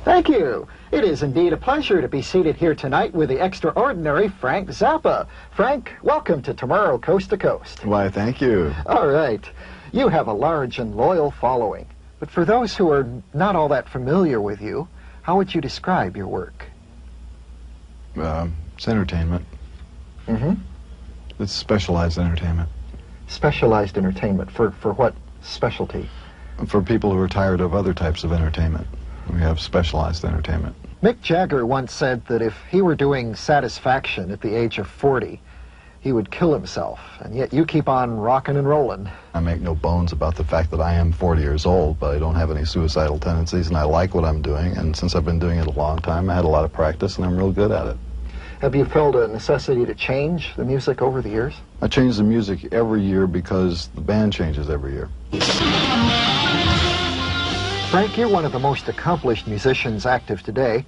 Thank you. It is indeed a pleasure to be seated here tonight with the extraordinary Frank Zappa. Frank, welcome to Tomorrow Coast to Coast. Why, thank you. All right. You have a large and loyal following. But for those who are not all that familiar with you, how would you describe your work? It's entertainment. Mm-hmm. It's specialized entertainment. Specialized entertainment. For what specialty? For people who are tired of other types of entertainment. We have specialized entertainment. Mick Jagger once said that if he were doing Satisfaction at the age of 40, he would kill himself, and yet you keep on rocking and rolling. I make no bones about the fact that I am 40 years old, but I don't have any suicidal tendencies, and I like what I'm doing, and since I've been doing it a long time, I had a lot of practice, and I'm real good at it. Have you felt a necessity to change the music over the years? I change the music every year because the band changes every year. Frank, you're one of the most accomplished musicians active today.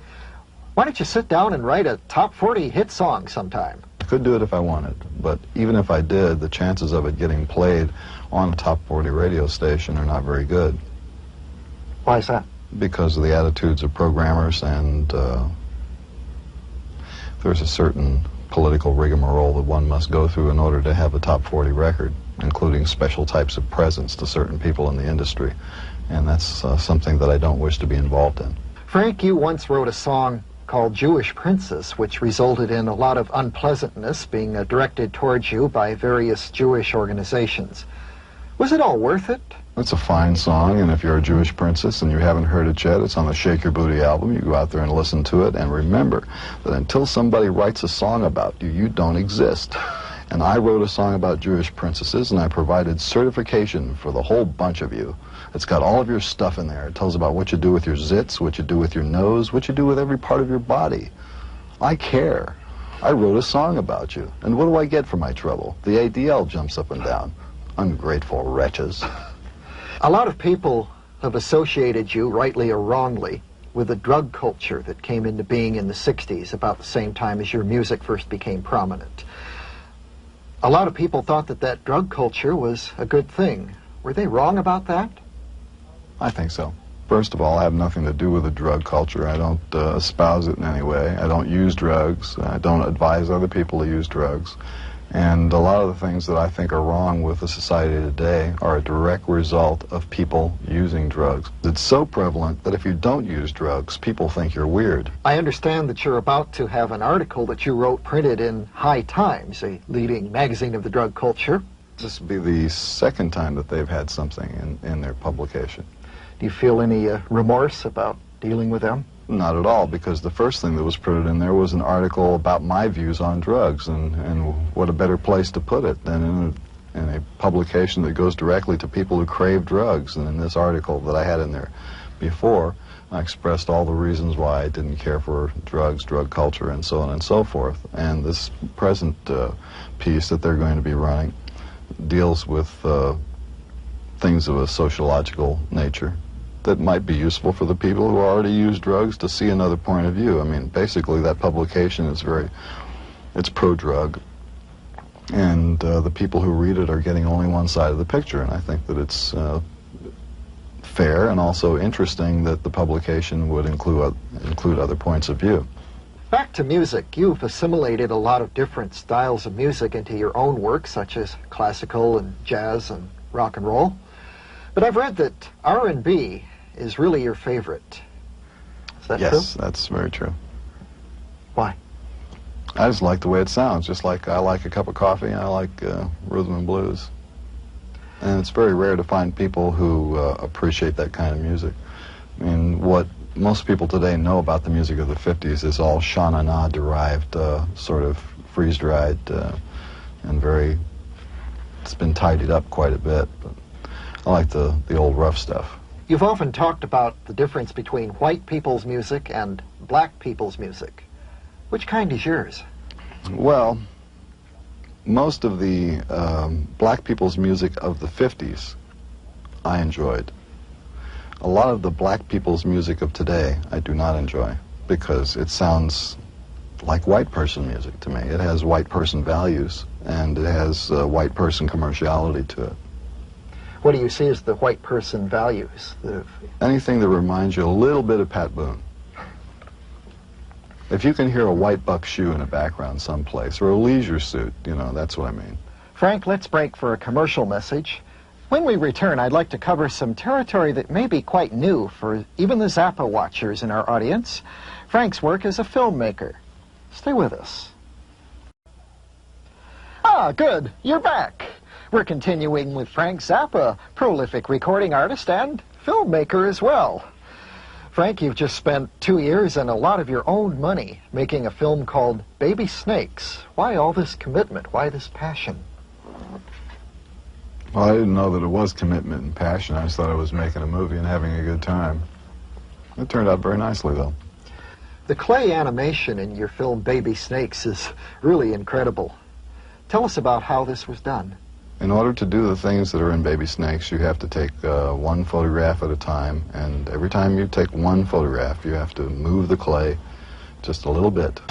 Why don't you sit down and write a top 40 hit song sometime? I could do it if I wanted, but even if I did, the chances of it getting played on a top 40 radio station are not very good. Why is that? Because of the attitudes of programmers, and there's a certain political rigmarole that one must go through in order to have a top 40 record, including special types of presents to certain people in the industry. And that's something that I don't wish to be involved in. Frank, you once wrote a song called Jewish Princess, which resulted in a lot of unpleasantness being directed towards you by various Jewish organizations. Was it all worth it? It's a fine song, and if you're a Jewish princess and you haven't heard it yet, it's on the Shake Your Booty album. You go out there and listen to it, and remember that until somebody writes a song about you, you don't exist. And I wrote a song about Jewish princesses, and I provided certification for the whole bunch of you. It's got all of your stuff in there. It tells about what you do with your zits, what you do with your nose, what you do with every part of your body. I care. I wrote a song about you. And what do I get for my trouble? The ADL jumps up and down. Ungrateful wretches. A lot of people have associated you, rightly or wrongly, with the drug culture that came into being in the 60s, about the same time as your music first became prominent. A lot of people thought that that drug culture was a good thing. Were they wrong about that? I think so. First of all, I have nothing to do with the drug culture. I don't espouse it in any way. I don't use drugs. I don't advise other people to use drugs. And a lot of the things that I think are wrong with the society today are a direct result of people using drugs. It's so prevalent that if you don't use drugs, people think you're weird. I understand that you're about to have an article that you wrote printed in High Times, a leading magazine of the drug culture. This will be the second time that they've had something in their publication. Do you feel any remorse about dealing with them? Not at all, because the first thing that was printed in there was an article about my views on drugs, and what a better place to put it than in a publication that goes directly to people who crave drugs. And in this article that I had in there before, I expressed all the reasons why I didn't care for drugs, drug culture, and so on and so forth. And this present piece that they're going to be running deals with things of a sociological nature that might be useful for the people who already use drugs to see another point of view. I mean, basically that publication is it's pro-drug, and the people who read it are getting only one side of the picture, and I think that it's fair and also interesting that the publication would include other points of view. Back to music. You've assimilated a lot of different styles of music into your own work, such as classical and jazz and rock and roll. But I've read that R&B is really your favorite. Is that true? Yes, that's very true. Why? I just like the way it sounds, just like I like a cup of coffee and I like rhythm and blues. And it's very rare to find people who appreciate that kind of music. I mean, what most people today know about the music of the 50s is all sha-na-na derived, sort of freeze-dried, and it's been tidied up quite a bit. But I like the old rough stuff. You've often talked about the difference between white people's music and black people's music. Which kind is yours? Well, most of the black people's music of the 50s I enjoyed. A lot of the black people's music of today I do not enjoy, because it sounds like white person music to me. It has white person values, and it has white person commerciality to it. What do you see as the white person values? Anything that reminds you a little bit of Pat Boone. If you can hear a white buck shoe in the background someplace, or a leisure suit, you know, that's what I mean. Frank, let's break for a commercial message. When we return, I'd like to cover some territory that may be quite new for even the Zappa watchers in our audience. Frank's work as a filmmaker. Stay with us. Ah, good. You're back. We're continuing with Frank Zappa, prolific recording artist and filmmaker as well. Frank, you've just spent 2 years and a lot of your own money making a film called Baby Snakes. Why all this commitment? Why this passion? Well, I didn't know that it was commitment and passion. I just thought I was making a movie and having a good time. It turned out very nicely, though. The clay animation in your film Baby Snakes is really incredible. Tell us about how this was done. In order to do the things that are in Baby Snakes, you have to take one photograph at a time, and every time you take one photograph, you have to move the clay just a little bit.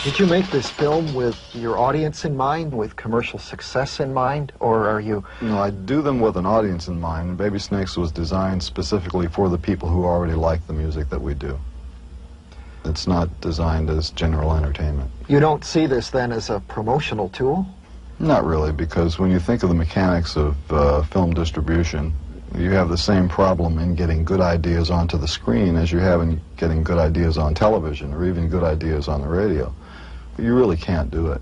Did you make this film with your audience in mind, with commercial success in mind, or are you... No, I do them with an audience in mind. Baby Snakes was designed specifically for the people who already like the music that we do. It's not designed as general entertainment. You don't see this then as a promotional tool? Not really, because when you think of the mechanics of film distribution, you have the same problem in getting good ideas onto the screen as you have in getting good ideas on television or even good ideas on the radio. You really can't do it.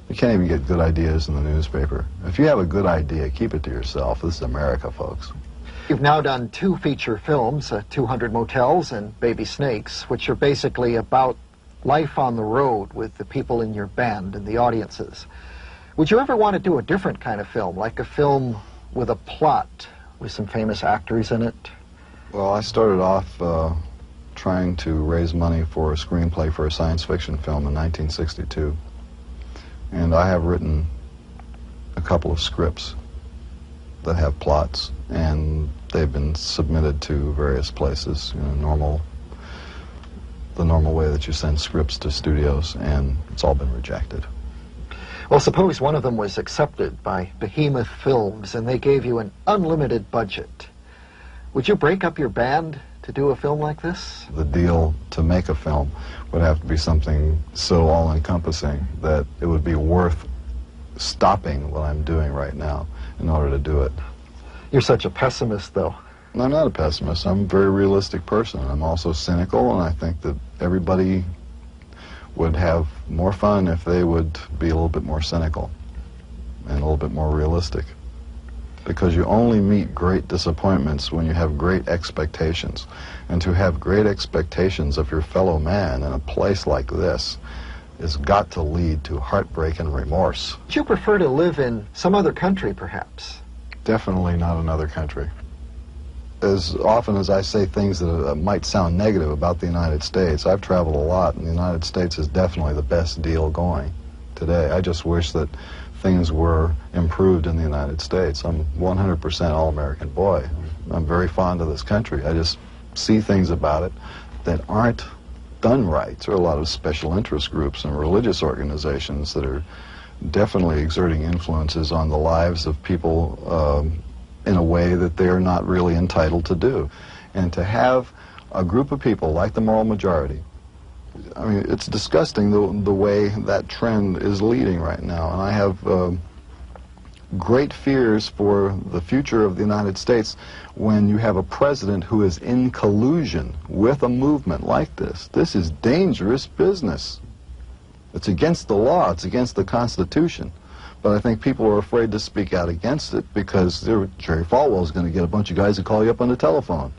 You can't even get good ideas in the newspaper. If you have a good idea, keep it to yourself. This is America, folks. You've now done 2 feature films, 200 Motels and Baby Snakes, which are basically about life on the road with the people in your band and the audiences. Would you ever want to do a different kind of film, like a film with a plot, with some famous actors in it? Well, I started off trying to raise money for a screenplay for a science fiction film in 1962. And I have written a couple of scripts that have plots, and they've been submitted to various places, you know, the normal way that you send scripts to studios, and it's all been rejected. Well, suppose one of them was accepted by Behemoth Films and they gave you an unlimited budget. Would you break up your band to do a film like this? The deal to make a film would have to be something so all-encompassing that it would be worth stopping what I'm doing right now in order to do it. You're such a pessimist, though. I'm not a pessimist. I'm a very realistic person. I'm also cynical, and I think that everybody would have more fun if they would be a little bit more cynical and a little bit more realistic. Because you only meet great disappointments when you have great expectations. And to have great expectations of your fellow man in a place like this has got to lead to heartbreak and remorse. Would you prefer to live in some other country, perhaps? Definitely not another country. As often as I say things that might sound negative about the United States, I've traveled a lot, and the United States is definitely the best deal going today. I just wish that things were improved in the United States. I'm 100% all-American boy. I'm very fond of this country. I just see things about it that aren't done right. There are a lot of special interest groups and religious organizations that are definitely exerting influences on the lives of people in a way that they're not really entitled to do. And to have a group of people like the moral majority, I mean, it's disgusting the way that trend is leading right now. And I have great fears for the future of the United States when you have a president who is in collusion with a movement like this. This is dangerous business. It's against the law. It's against the Constitution. But I think people are afraid to speak out against it because Jerry Falwell's going to get a bunch of guys to call you up on the telephone.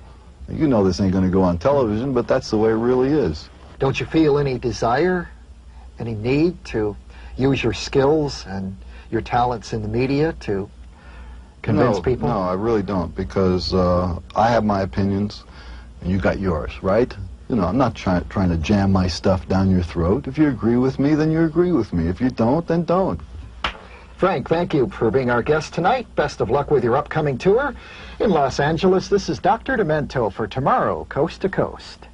You know this ain't going to go on television, but that's the way it really is. Don't you feel any desire, any need to use your skills and your talents in the media to convince people? No, I really don't, because I have my opinions, and you got yours, right? You know, I'm not trying to jam my stuff down your throat. If you agree with me, then you agree with me. If you don't, then don't. Frank, thank you for being our guest tonight. Best of luck with your upcoming tour. In Los Angeles, this is Dr. Demento for Tomorrow, Coast to Coast.